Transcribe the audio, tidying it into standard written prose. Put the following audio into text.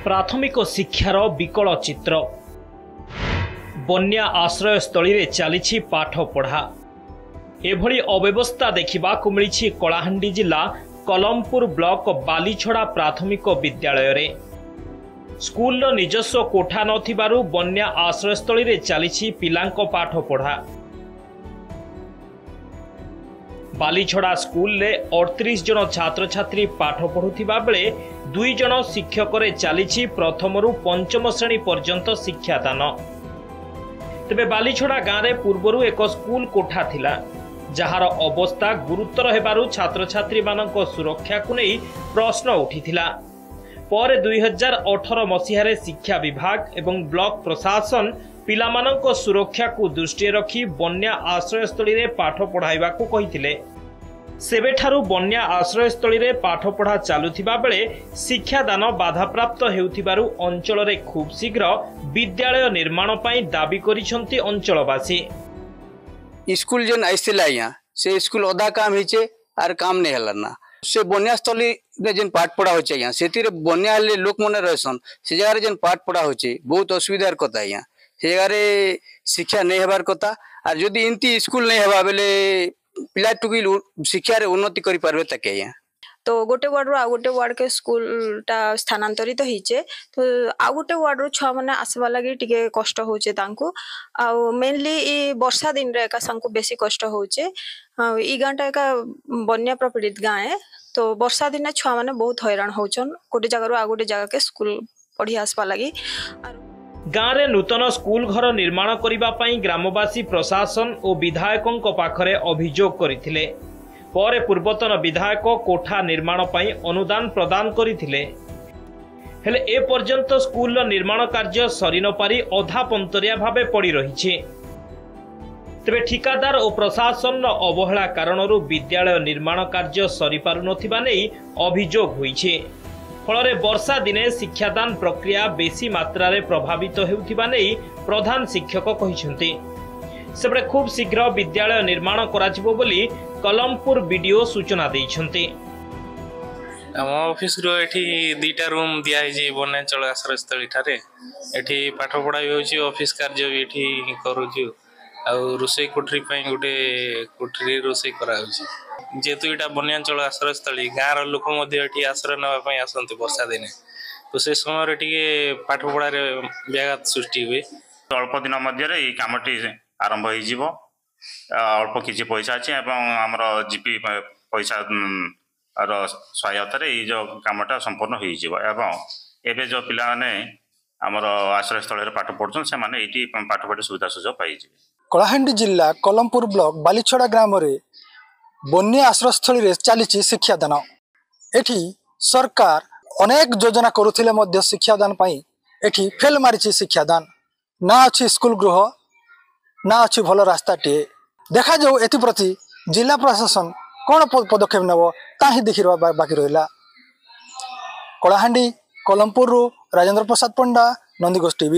प्राथमिक शिक्षार विकल चित्र बन्या आश्रयस्थली चली पाठ पढ़ा एभली अव्यवस्था देखा मिली कलाहांडी जिला कलमपुर ब्लॉक बालीछड़ा प्राथमिक विद्यालय रे स्कूल निजस्व कोठा नथिबारु बन्या आश्रयस्थली चली पिलांक पाठ पढ़ा बालीछड़ा स्कूल रे 38 जन छात्र छात्री पाठ पढ़ुथिबा बेले 2 जन शिक्षक रे चली प्रथम रु पंचम श्रेणी पर्यंत शिक्षादान। तेबे बालीछड़ा गाँव में पूर्वर एक स्कूल कोठा थिला जहार अवस्था गुरुतर हेबारु छात्र छात्री मानक सुरक्षा को नहीं प्रश्न उठिथिला। पर 2018 मसीह शिक्षा विभाग एवं ब्लॉक प्रशासन पिलामानक सुरक्षा को दृष्टि रखी बन्या आश्रयस्थली रे पाठ पढ़ाइबा को कहिथिले। सेबेठारु बन्या आश्रयस्थली रे पाठ पढ़ा चालुथिबा बेले शिक्षादान बाधाप्राप्त हेउथिबारु अंचल रे खूब शीघ्र विद्यालय निर्माण पई दाबी करिसंती अंचलवासी। स्कूल जेन आइसिला यहाँ से स्कूल अधा काम हिचे आर काम नहीं हला ना से बन्यास्थली रे जेन पाठ पढ़ा होचे यहाँ से बन्या हेले लोक मने रहसन से जगह जेन पाठ पढ़ा होचे बहुत असुविधार कथा यहाँ से जगह शिक्षा नहीं हेबार कथा आर जदि इनती स्कूल नहीं हेबा बेले पिला टुकी शिक्षा रे उन्नति करि पारबे तके यहाँ तो गोटे वार्ड रो आ गोटे वार्ड के स्कूल टा स्थानांतरित होइचे तो आ गोटे वार्ड रो छुआ माने आसबा लागि टिके कष्ट होचे तांको आ मेनली ई वर्षा दिन रे का संको बेसी कष्ट होचे ई गांटा का बन्या प्रपीड़ित गां है तो वर्षा दिन छुआ माने बहुत हैरान होचन गोटे जगह रो आ गोटे जगह के स्कूल पढ़ी आसबा लागि। गाँव में नूतन स्कूल घर निर्माण करने ग्रामवासी प्रशासन और विधायकों पाखरे अभियोग करथिले। पर पूर्वतन विधायक कोठा निर्माण पई अनुदान प्रदान करथिले हेले ए पर्यंत स्कूल निर्माण कार्य सरी न पारी अधा पंतरिया भावे पड़ी रही। तेबे ठिकादार और प्रशासन अवहेला कारणरू विद्यालय निर्माण कार्य सरी पारु नथिबा नै अभियोग होईछे। फल वर्षा दिने शिक्षादान प्रक्रिया बेसी मात्रा रे प्रभावित हेउथिबा नै प्रधान शिक्षक कहिसंती। सेबरे खूब शीघ्र विद्यालय निर्माण कराजिबो बोली कलमपुर वीडियो सूचना दैछंती। आम ऑफिस रो एठी दीटा रूम दिया है बन्याचल आश्रयस्थली ठारे एठी पाठ पढ़ाई होची ऑफिस कार्य भी एठी करूछु आ रोसई कोठरी पई गोटे कोठरी रोसई करा होची जेतु एटा बन्याचल आश्रयस्थली गाँव लोक मध्य आश्रय ना आसते वर्षा दिने तो से समय पाठ पढ़ार व्याघात सृष्टि हुए। अल्प दिन मध्य कामटी आरंभ हो अल्प किसी पैसा अच्छे आमर जीपी पैसा सहायतार जो कामटा संपूर्ण हो जो पिलाने आमर आश्रयस्थल पाठ पढ़ुन से ये पाठ पढ़ी सुविधा सुजोग पाई। कलाहांडी जिला कलमपुर ब्लॉक बालीछड़ा ग्राम रे बन्या आश्रयस्थली चली शिक्षादान। एठी सरकार अनेक योजना करुथिले मध्य शिक्षादान पाई एठी फेल मारिछि शिक्षादान ना अच्छी स्कूल गृह ना अच्छी भल रास्ता टे देखा जाऊ एप्रति जिला प्रशासन कौन पदक्षेप नेब ताही देखा बाकी रहा। कलाहांडी कलमपुर राजेंद्र प्रसाद पंडा नंदीगोष टीवी।